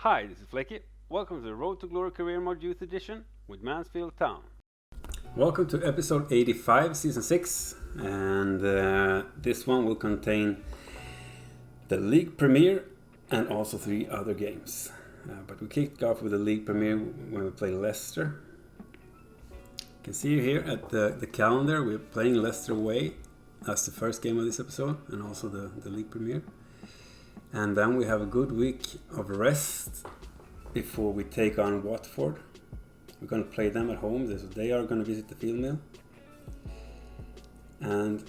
Hi, this is Flecky. Welcome to the Road to Glory Career Mode Youth Edition with Mansfield Town. Welcome to episode 85, season 6, and this one will contain the League Premiere and also 3 other games. But we kicked off with the League Premiere when we played Leicester. You can see here at the calendar we're playing Leicester away. That's the first game of this episode, and also the League Premiere. And then we have a good week of rest before we take on Watford. We're going to play them at home. They are going to visit the field mill. And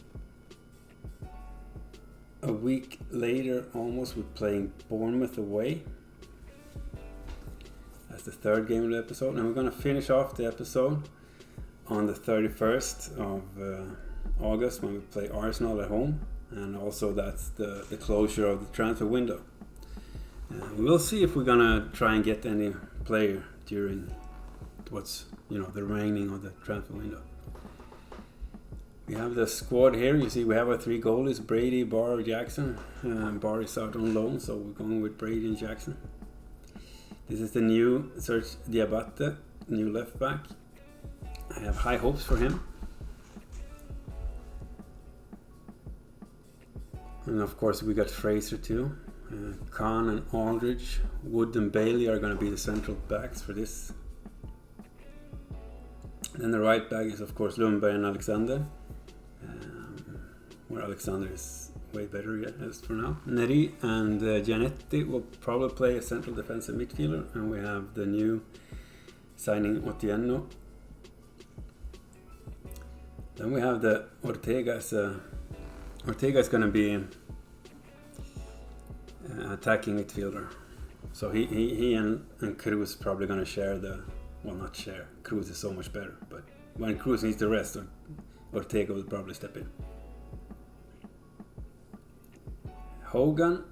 a week later, almost, we're playing Bournemouth away. That's the third game of the episode. And we're going to finish off the episode on the 31st of August when we play Arsenal at home. And also that's the closure of the transfer window. We'll see if we're gonna try and get any player during what's the remaining of the transfer window. We have the squad here. You see we have our 3 goalies: Brady, Barr, Jackson. Barr is out on loan, so we're going with Brady and Jackson. This is the new Serge Diabate, new left back. I have high hopes for him. And of course we got Fraser too. Khan and Aldridge, Wood and Bailey are going to be the central backs for this. Then the right back is of course Lundberg and Alexander. Where Alexander is way better yet as for now. Neri and Gianetti will probably play a central defensive midfielder. And we have the new signing Otieno. Then we have the Ortega is going to be attacking midfielder. So he and Cruz probably going to share not share. Cruz is so much better. But when Cruz needs the rest, Ortega will probably step in. Hogan.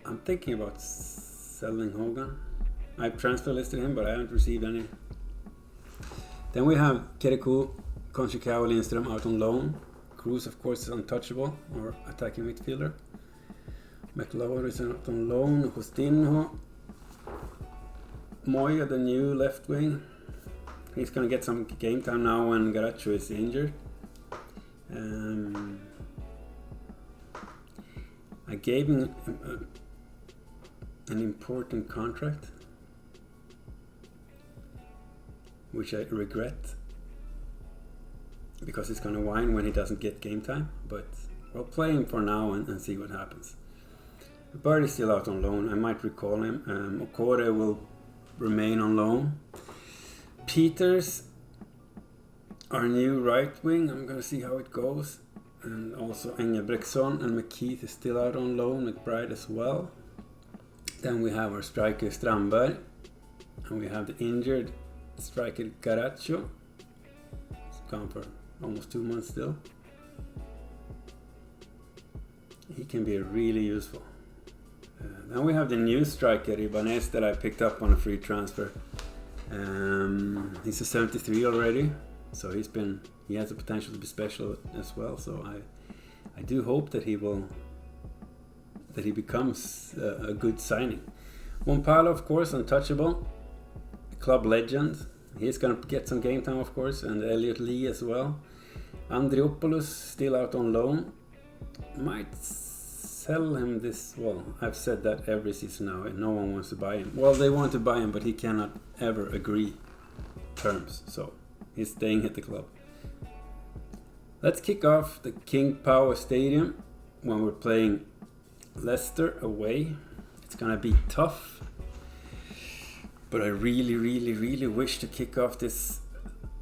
I'm thinking about selling Hogan. I've transfer listed him, but I haven't received any. Then we have Kerekou, Konchikawa, Lindström out on loan. Cruz, of course, is untouchable, or attacking midfielder. McLaurin is out on loan. Justinho. Moya, the new left wing. He's going to get some game time now when Garacho is injured. I gave him an important contract, which I regret, because it's going to whine when he doesn't get game time. But we'll play him for now and see what happens. Bird is still out on loan. I might recall him. Okore will remain on loan. Peters, our new right wing. I'm going to see how it goes. And also Engelbrektsson and McKeith is still out on loan. McBride as well. Then we have our striker Strandberg. And we have the injured striker Garacho. It's gone for almost 2 months still. He can be really useful. Then we have the new striker Ibanez that I picked up on a free transfer. He's a 73 already, so he has the potential to be special as well. So I do hope that he becomes a good signing. Mompala, of course, untouchable. Club legend. He's going to get some game time, of course, and Elliot Lee as well. Andriopoulos still out on loan. Might sell him this. Well, I've said that every season now, and no one wants to buy him. Well, they want to buy him, but he cannot ever agree terms, so he's staying at the club. Let's kick off the King Power Stadium when we're playing Leicester away. It's going to be tough. But I really, really, really wish to kick off this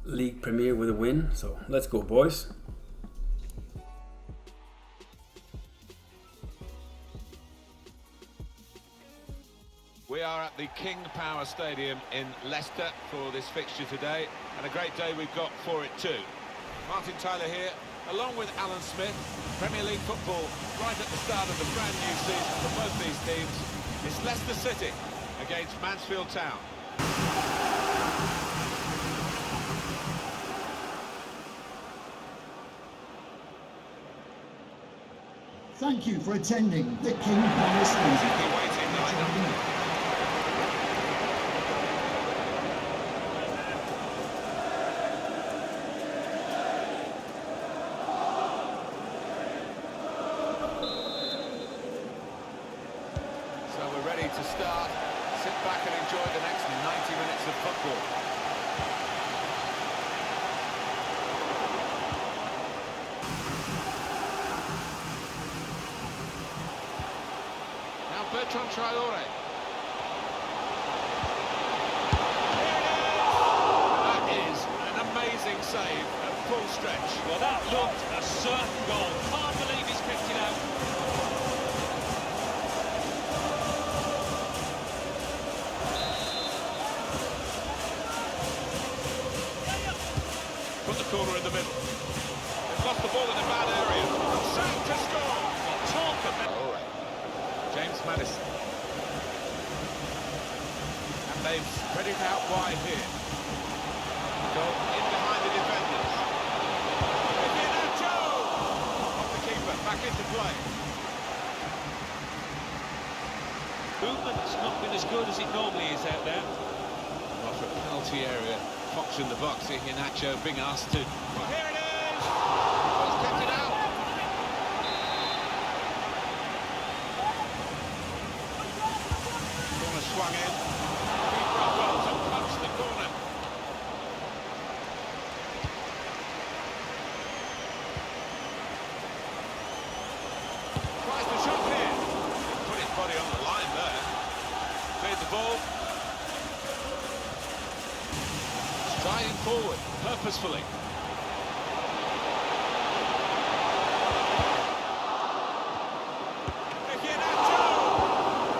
League Premiere with a win. So let's go, boys. We are at the King Power Stadium in Leicester for this fixture today. And a great day we've got for it too. Martin Tyler here, along with Alan Smith. Premier League football right at the start of the brand new season for both these teams. It's Leicester City against Mansfield Town. Thank you for attending the King Power Stadium. He waits in line. So we're ready to start. Sit back and enjoy the next 90 minutes of football. Now Bertrand Traoré. That is an amazing save at full stretch. Well, that looked a certain goal. Can't believe he's picked it out. Put the corner in the middle. They've lost the ball in a bad area. Set to score. Well, talk about... All right. James Maddison. And they've spread it out wide here. Goal in behind the defenders. Iheanacho! Off the keeper, back into play. Movement's not been as good as it normally is out there. Off a penalty area. Fox in the box. Iheanacho being asked to... Well, here it is! He's kept it out. Corner swung in. Keeper well to punch the corner. Tries the shot here. Put his body on the line there. Cleared the ball. Striding forward, purposefully. Iheanacho!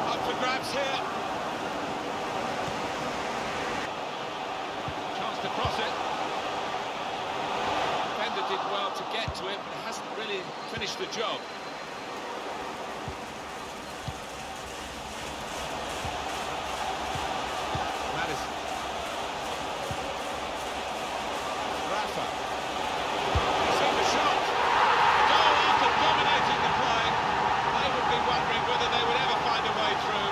Up for grabs here. Chance to cross it. Defender did well to get to it, but hasn't really finished the job. Maddison. Rafa. You see the shot. A goal after dominating the play. They would be wondering whether they would ever find a way through.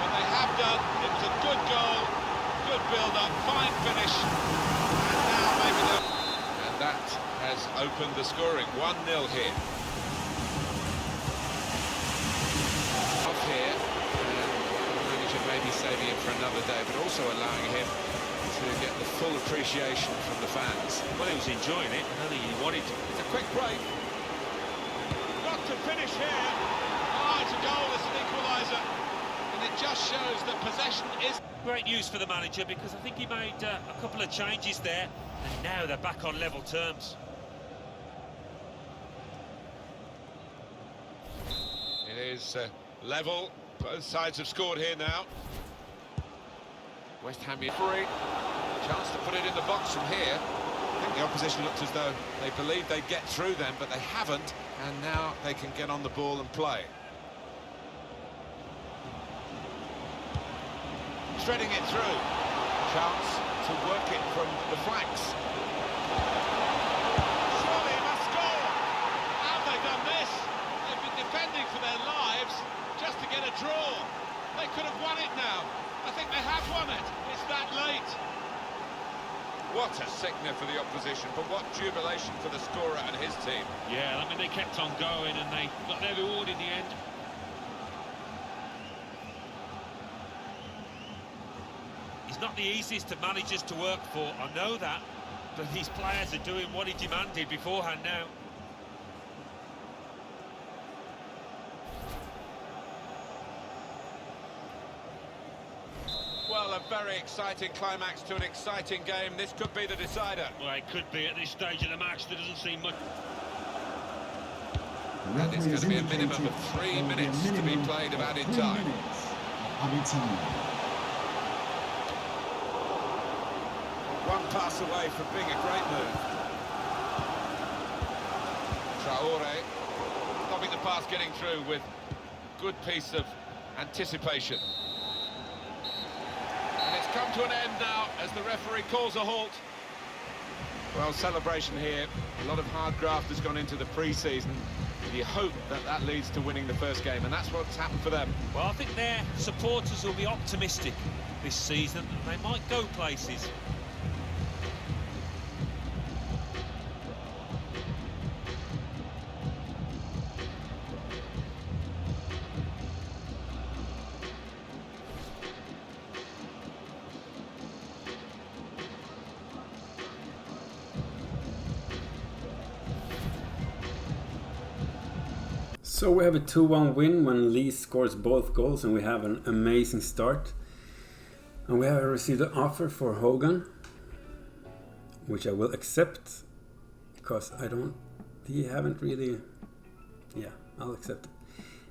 But they have done. It was a good goal, good build-up, fine finish. And now maybe they'll... And that has opened the scoring. 1-0 here. Off here. The manager maybe saving him for another day, but also allowing him to get the full appreciation from the fans. Well, he was enjoying it. I don't think he wanted to. It's a quick break. Got to finish here. Oh, it's a goal, it's an equaliser. And it just shows that possession is... Great news for the manager, because I think he made a couple of changes there, and now they're back on level terms. It is level. Both sides have scored here now. West Ham free. Chance to put it in the box from here. I think the opposition looked as though they believed they'd get through them, but they haven't, and now they can get on the ball and play. Threading it through. Chance to work it from the flanks. Surely he must score! How have they done this? They've been defending for their lives just to get a draw. They could have won it now. I think they have won it. It's that late. What a sickener for the opposition, but what jubilation for the scorer and his team. Yeah, I mean, they kept on going and they got their reward in the end. He's not the easiest of managers to work for, I know that, but these players are doing what he demanded beforehand now. Well, a very exciting climax to an exciting game. This could be the decider. Well, it could be at this stage of the match. There doesn't seem much. And it's going to be a minimum of 3 minutes to be played of added time. One pass away from being a great move. Traoré stopping the pass getting through with good piece of anticipation. And it's come to an end now as the referee calls a halt. Well, celebration here. A lot of hard graft has gone into the pre-season. You hope that that leads to winning the first game, and that's what's happened for them. Well, I think their supporters will be optimistic this season. They might go places. So we have a 2-1 win when Lee scores both goals, and we have an amazing start. And we have received an offer for Hogan, which I will accept, because he haven't really, I'll accept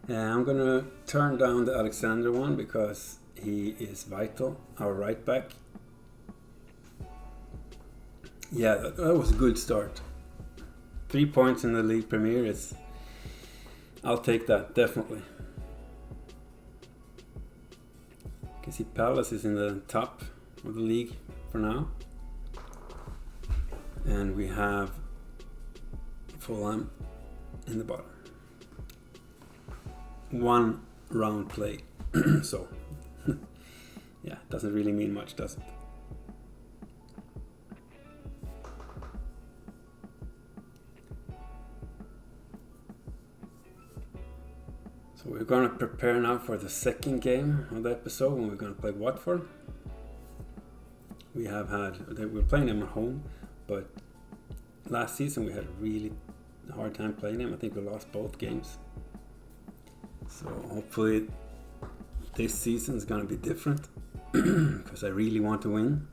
it. I'm gonna turn down the Alexander one because he is vital, our right back. Yeah, that was a good start. 3 points in the League Premier, I'll take that, definitely. You can see Palace is in the top of the league for now. And we have Fulham in the bottom. 1 round play. So, yeah, doesn't really mean much, does it? So we're going to prepare now for the second game of the episode when we're going to play Watford. We're playing them at home, but last season we had a really hard time playing them. I think we lost both games. So hopefully this season is going to be different because I really want to win.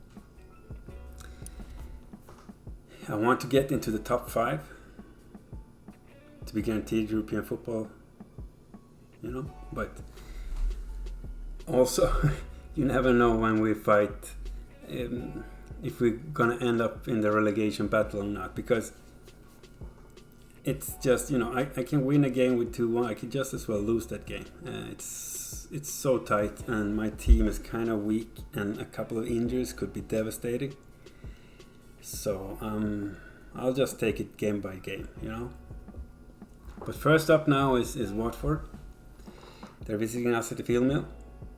I want to get into the top 5 to be guaranteed European football. But also you never know when we fight if we're gonna end up in the relegation battle or not, because it's just I can win a game with 2-1, I could just as well lose that game. It's so tight, and my team is kind of weak, and a couple of injuries could be devastating. So I'll just take it game by game, But first up now is Watford. They're visiting us at the field mill,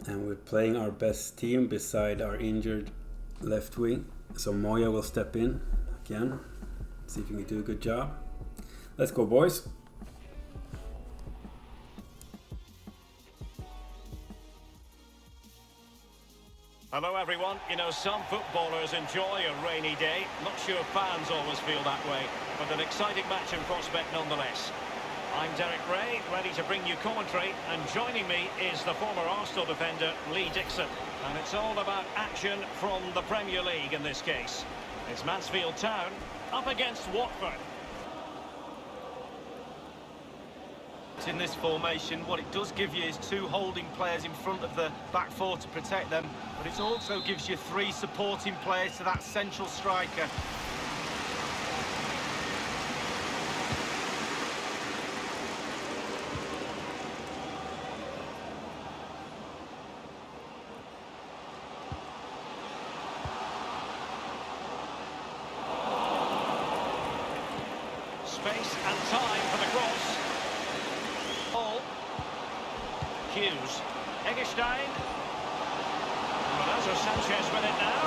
and we're playing our best team beside our injured left wing. So Moya will step in again, see if he can do a good job. Let's go, boys. Hello everyone. Some footballers enjoy a rainy day. Not sure fans always feel that way, but an exciting match in prospect nonetheless. I'm Derek Ray, ready to bring you commentary, and joining me is the former Arsenal defender Lee Dixon. And it's all about action from the Premier League in this case. It's Mansfield Town up against Watford. In this formation, what it does give you is 2 holding players in front of the back 4 to protect them, but it also gives you 3 supporting players to that central striker. Space and time for the cross. Ball. Hughes. Eggestein. Renato Sanchez with it now.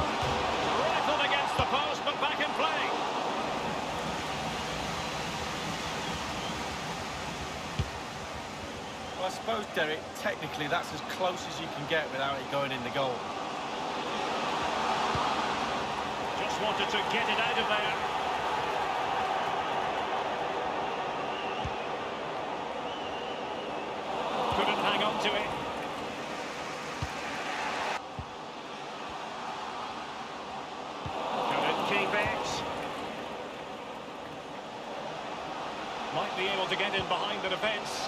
Rifled against the post, but back in play. Well, I suppose, Derek, technically that's as close as you can get without it going in the goal. Just wanted to get it out of there. Couldn't hang on to it. Couldn't keep it. Might be able to get in behind the defence.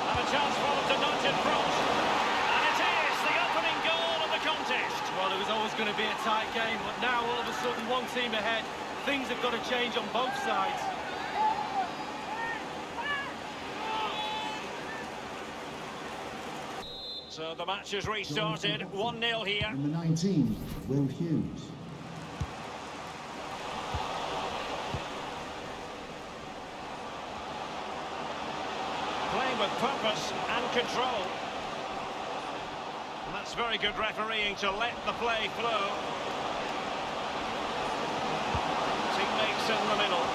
And a chance for them to nudge it front. And it is the opening goal of the contest. Well, it was always going to be a tight game, but now all of a sudden one team ahead. Things have got to change on both sides. So the match has restarted, 1-0 here. Number 19, Will Hughes. Playing with purpose and control. And that's very good refereeing to let the play flow. Teammates in the middle.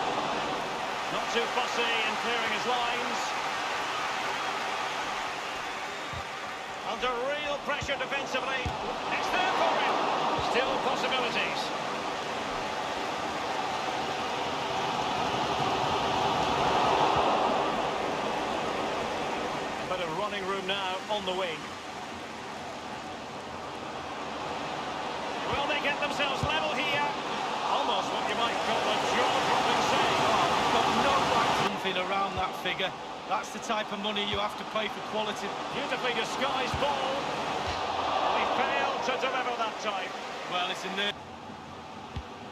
Not too fussy in clearing his lines. Under real pressure defensively. It's there for him. Still possibilities. A bit of running room now on the wing. Will they get themselves level here? Almost what you might call a jaw-dropping save. Got no right something around that figure. That's the type of money you have to pay for quality. Beautifully disguised ball. He failed to deliver that time. Well, it's in there.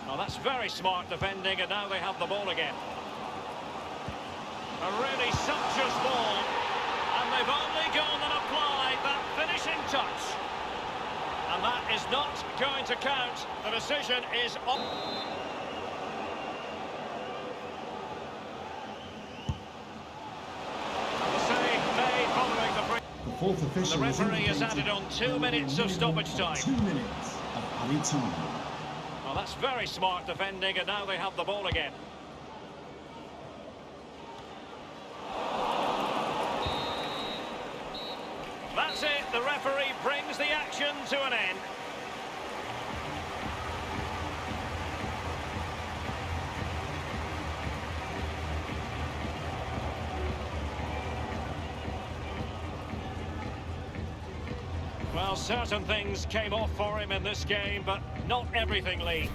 Oh, that's very smart defending, and now they have the ball again. A really sumptuous ball. And they've only gone and applied that finishing touch. And that is not going to count. The decision is on. The fourth official. The referee has added on 2 minutes of stoppage time. 2 minutes of added time. Well, that's very smart defending, and now they have the ball again. That's it. The referee brings the action to an end. Well, certain things came off for him in this game, but not everything, Lee.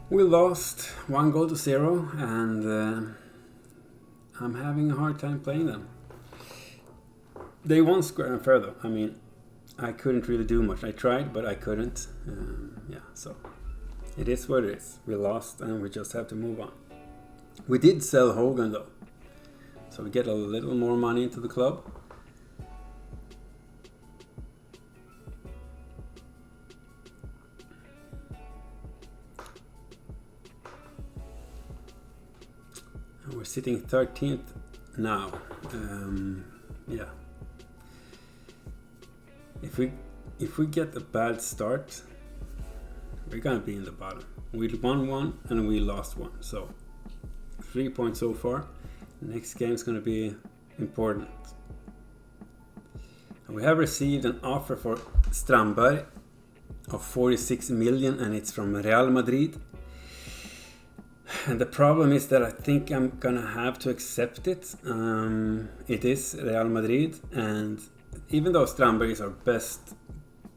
We lost 1-0, and I'm having a hard time playing them. They won square and fair though. I mean, I couldn't really do much. I tried, but I couldn't. Yeah, so it is what it is. We lost, and we just have to move on. We did sell Hogan though, so we get a little more money into the club. And we're sitting 13th now. Yeah. If we get a bad start, we're gonna be in the bottom. We won one and we lost one, so 3 points so far. Next game's gonna be important. And we have received an offer for Strandberg of 46 million, and it's from Real Madrid. And the problem is that I think I'm gonna have to accept it. It is Real Madrid, and even though Strandberg is our best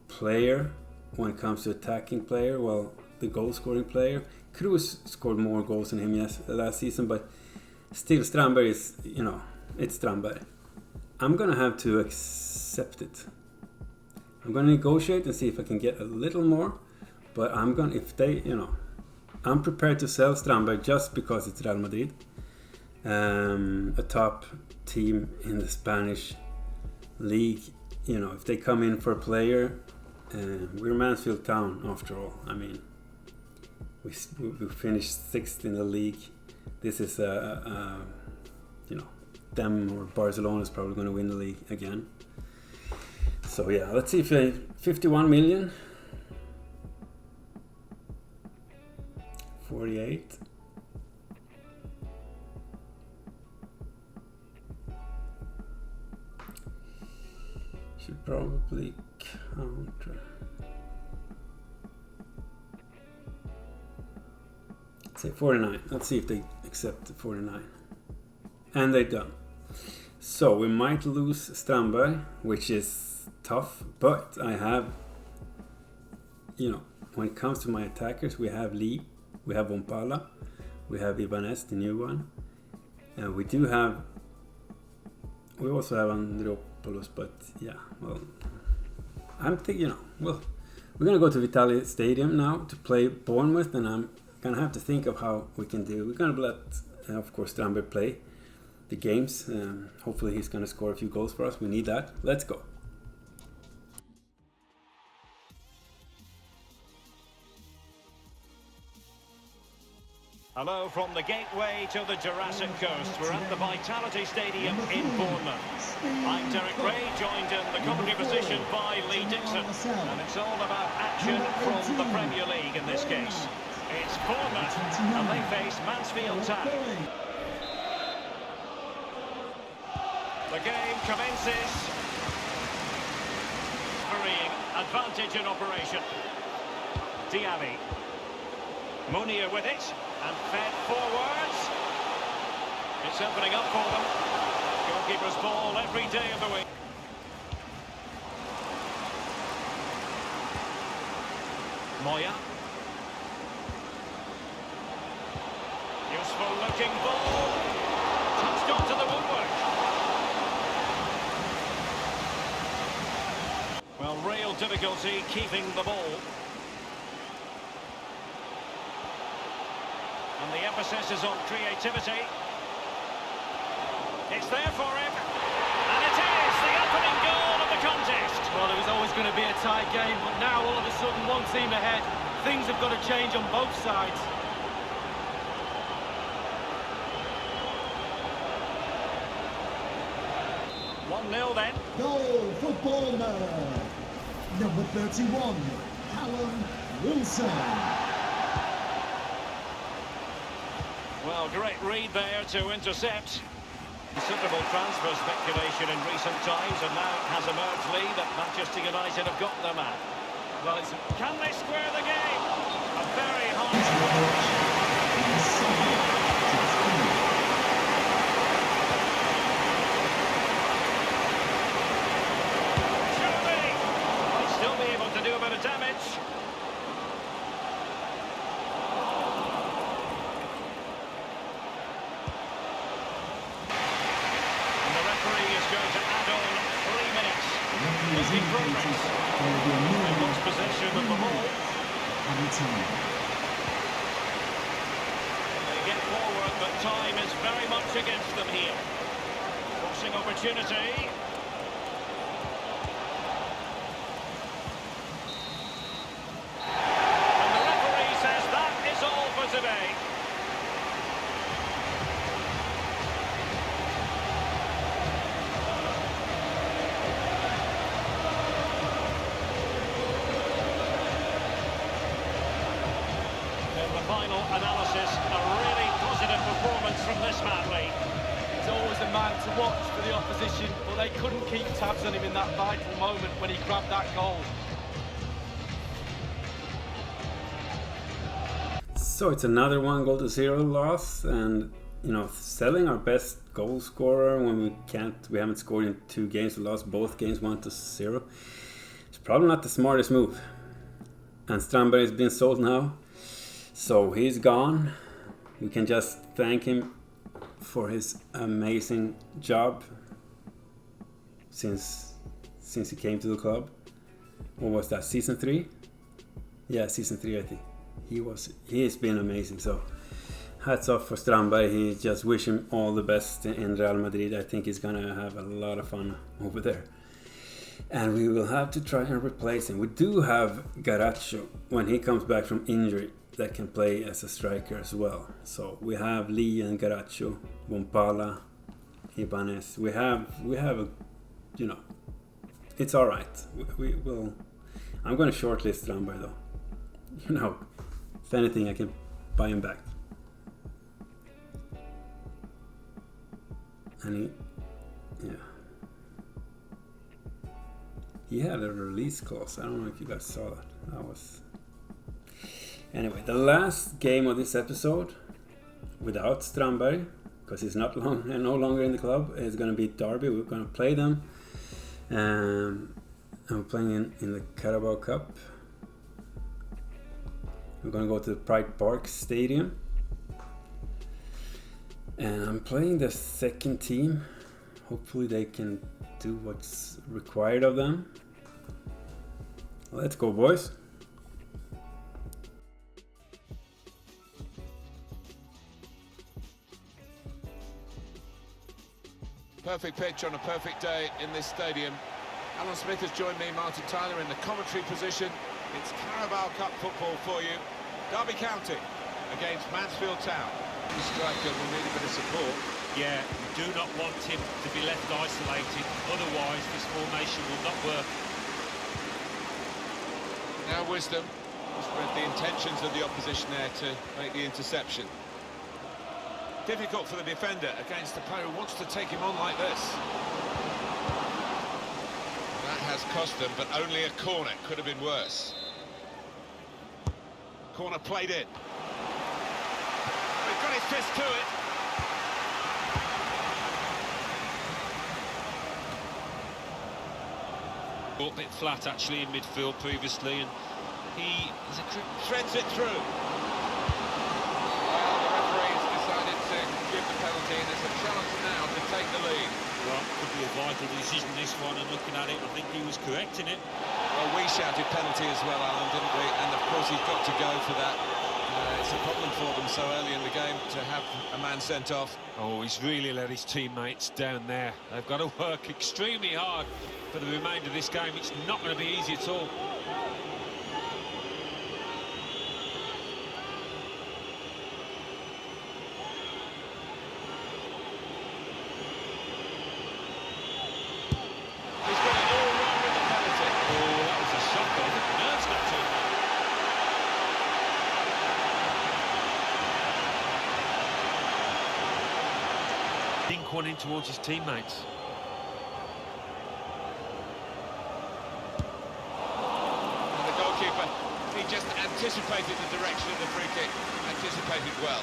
player when it comes to attacking player, well, the goal scoring player, Cruz scored more goals than him last season, but still Strandberg is, it's Strandberg. I'm gonna have to accept it. I'm gonna negotiate and see if I can get a little more, but I'm prepared to sell Strandberg just because it's Real Madrid, a top team in the Spanish league. If they come in for a player, we're Mansfield Town after all. I mean, we finished 6th in the league. This is them or Barcelona is probably going to win the league again. So yeah, let's see if 51 million, 48. Should probably counter. Let's say 49. Let's see if they accept the 49. And they're done. So we might lose Strandberg, which is tough, but I have, when it comes to my attackers, we have Lee, we have Wompala, we have Ibanez, the new one, and we also have Andropoulos, but yeah, well, I'm thinking, We're going to go to Vitali Stadium now to play Bournemouth, and I'm going to have to think of how we can do. We're going to let, of course, Strandberg play the games. Hopefully he's going to score a few goals for us. We need that. Let's go. Hello from the gateway to the Jurassic Coast. We're at the Vitality Stadium in Bournemouth. I'm Derek Ray, joined in the commentary position by Lee Dixon. And it's all about action from the Premier League in this case. It's Bournemouth, and they face Mansfield Town. The game commences. Varying advantage in operation. Diaby. Munir with it. And fed forwards. It's opening up for them. Goalkeeper's ball every day of the week. Moya. Useful looking ball. Touched onto the woodwork. Well, real difficulty keeping the ball. And the emphasis is on creativity. It's there for him. And it is the opening goal of the contest. Well, it was always going to be a tight game, but now all of a sudden one team ahead. Things have got to change on both sides. Nil then. Goal for Bournemouth. Number 31, Callum Wilson. Well, great read there to intercept. Considerable transfer speculation in recent times, and now it has emerged, Lee, that Manchester United have got their man. Well, it's Can they square the game? A very high... Surely, might still be able to do a bit of damage. Going to add on 3 minutes. Making progress. They've lost possession of the ball. They get forward, but time is very much against them here. Crossing opportunity. And the referee says that is all for today. Final analysis, a really positive performance from this man, Lee. He's always a man to watch for the opposition, but they couldn't keep tabs on him in that vital moment when he grabbed that goal. So it's another 1-0 loss, and you know, selling our best goal scorer when we haven't scored in 2 games. We lost both games 1-0. It's probably not the smartest move. And Strandberg has been sold now. So he's gone. We can just thank him for his amazing job since he came to the club. What was that? Season 3? Yeah, season 3 I think. He's been amazing. So hats off for Strandberg. He just wish him all the best in Real Madrid. I think he's gonna have a lot of fun over there. And we will have to try and replace him. We do have Garaccio when he comes back from injury that can play as a striker as well. So we have Lee and Garaccio, Bompala, Ibanez. We have a, you know, it's all right. We will. I'm going to shortlist Strandberg though. You know, if anything, I can buy him back. And he had a release clause. I don't know if you guys saw that. Anyway, the last game of this episode without Strandberg, because he's no longer in the club, is going to be Derby. We're going to play them. And we're playing in the Carabao Cup. We're going to go to the Pride Park Stadium. And I'm playing the second team. Hopefully they can do what's required of them. Let's go, boys. Perfect pitch on a perfect day in this stadium. Alan Smith has joined me, Martin Tyler, in the commentary position. It's Carabao Cup football for you. Derby County against Mansfield Town. The striker will need a bit of support. Yeah, you do not want him to be left isolated, otherwise this formation will not work. Now Wisdom has read the intentions of the opposition there to make the interception. Difficult for the defender against the player who wants to take him on like this. That has cost them, but only a corner. Could have been worse. Corner played in. He's got his fist to it. A bit flat actually in midfield previously, and he is Threads it through. Well, the referee's decided to give the penalty, and there's a chance now to take the lead. Well, could be a vital decision this one, and looking at it, I think he was correct in it. Well, we shouted penalty as well, Alan, didn't we? And of course he's got to go for that. It's a problem for them so early in the game to have a man sent off. Oh, he's really let his teammates down there. They've got to work extremely hard for the remainder of this game. It's not going to be easy at all. He's got it all wrong with the penalty. Oh, that was a shocker. I think the nerves got to him. Dink one in towards his teammates. And the goalkeeper, he just anticipated the direction of the free kick. Anticipated well.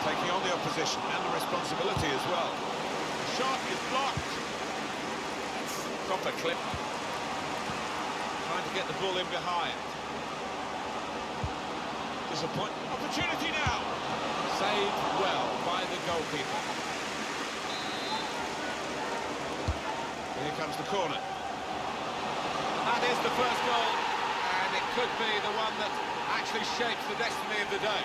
Taking on the opposition and the responsibility as well. The shot is blocked. Proper clip. Trying to get the ball in behind. Disappointing opportunity now. Saved well by the goalkeeper. And here comes the corner. That is the first goal, and it could be the one that actually shapes the destiny of the day.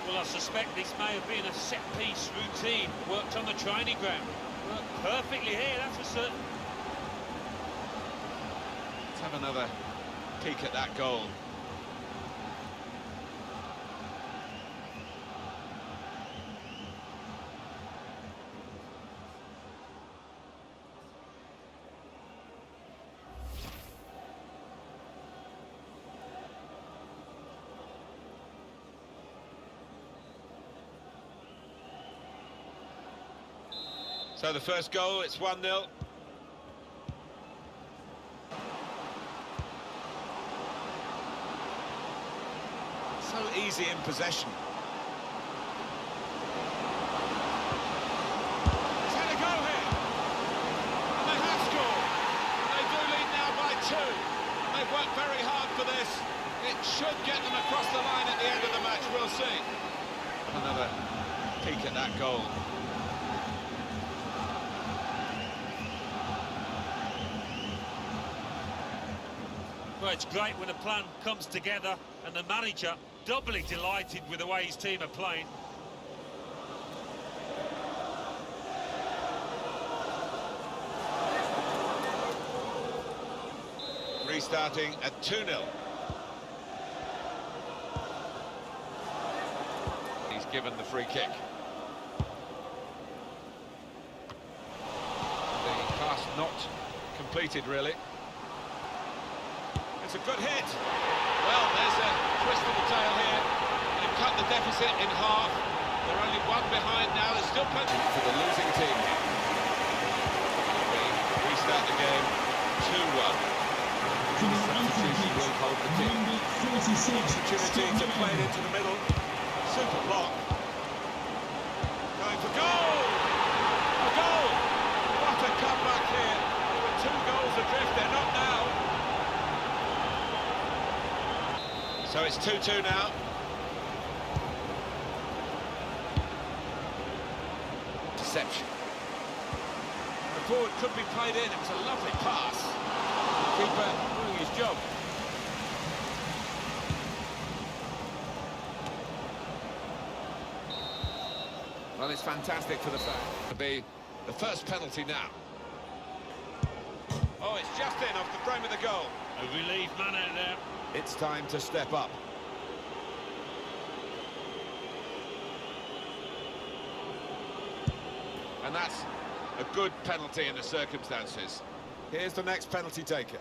Well, I suspect this may have been a set-piece routine worked on the training ground. Worked perfectly here, that's for certain. Let's have another peek at that goal. So the first goal, it's 1-0. So easy in possession. He's had a go here. And they have scored. They do lead now by 2. They've worked very hard for this. It should get them across the line at the end of the match, we'll see. Another peek at that goal. Well, it's great when a plan comes together and the manager doubly delighted with the way his team are playing. Restarting at 2-0. He's given the free kick. The pass not completed, really. It's a good hit. Well, there's a twist of the tail here. They've cut the deficit in half. They're only one behind now. There's still plenty for the losing team here. We restart the game 2-1. Substitution will hold the team. Opportunity to play it into the middle. Super block. Going for goal! A goal! What a comeback here. There were 2 goals adrift. They're not now. So it's 2-2 now. interception. The forward could be played in. It was a lovely pass. The keeper doing his job. Well, it's fantastic for the fans to be the first penalty now. Oh, it's just in off the frame of the goal. A relief man out there. It's time to step up. And that's a good penalty in the circumstances. Here's the next penalty taker.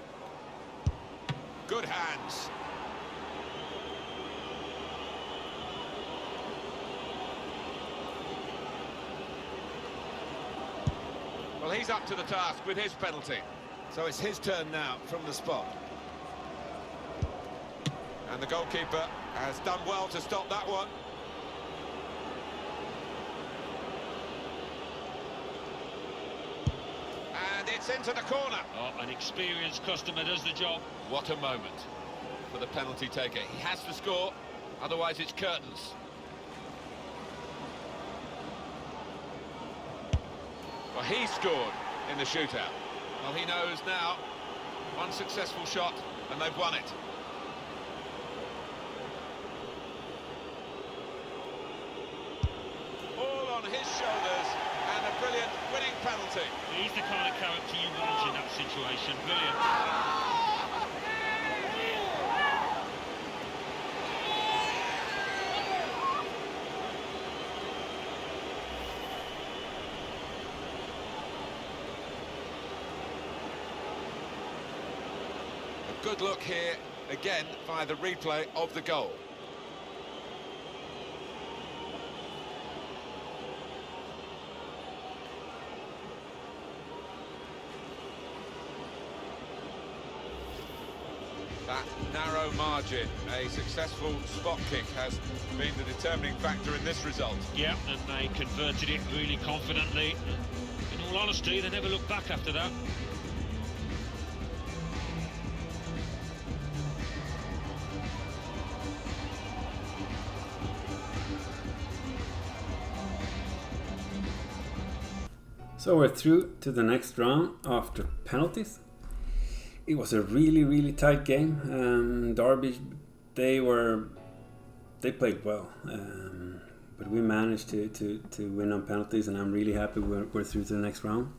Good hands. Well, he's up to the task with his penalty. So it's his turn now from the spot. And the goalkeeper has done well to stop that one. And it's into the corner. Oh, an experienced customer does the job. What a moment for the penalty taker. He has to score, otherwise it's curtains. Well, he scored in the shootout. Well, he knows now, one successful shot and they've won it. All on his shoulders and a brilliant winning penalty. He's the kind of character you want in that situation. Brilliant. Good look here, again, via the replay of the goal. That narrow margin, a successful spot kick, has been the determining factor in this result. Yeah, and they converted it really confidently. In all honesty, they never looked back after that. So we're through to the next round after penalties. It was a really tight game. Derby, they played well, but we managed to win on penalties, and I'm really happy we're through to the next round.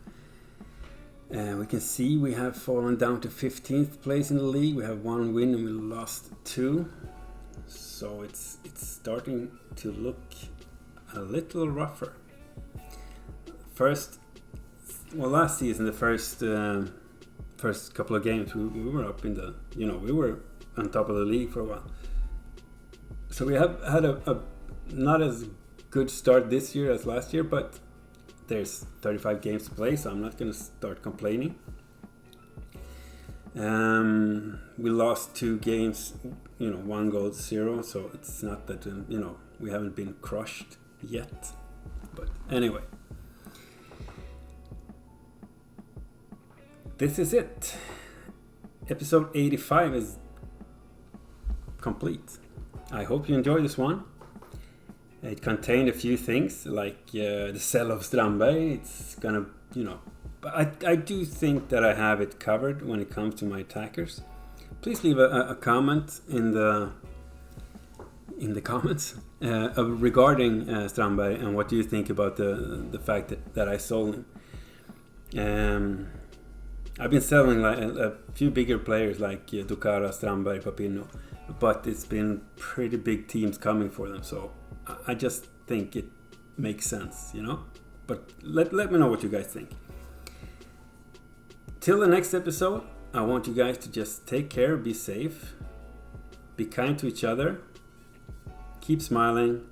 We can see we have fallen down to 15th place in the league. We have one win and we lost 2, so it's starting to look a little rougher. Last season, the first couple of games, we were up in the, we were on top of the league for a while. So we have had a not as good start this year as last year, but there's 35 games to play, so I'm not going to start complaining. We lost 2 games, 1 goal, 0, so it's not that, we haven't been crushed yet. But anyway. This is it. Episode 85 is complete. I hope you enjoyed this one. It contained a few things like the sell of Strandberg. It's gonna, but I do think that I have it covered when it comes to my attackers. Please leave a comment in the comments regarding Strandberg and what do you think about the fact that I sold him. I've been selling like a few bigger players like Dukara, Strandberg, Papino, but it's been pretty big teams coming for them, so I just think it makes sense, But let me know what you guys think. Till the next episode, I want you guys to just take care, be safe, be kind to each other, keep smiling,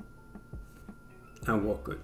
and walk good.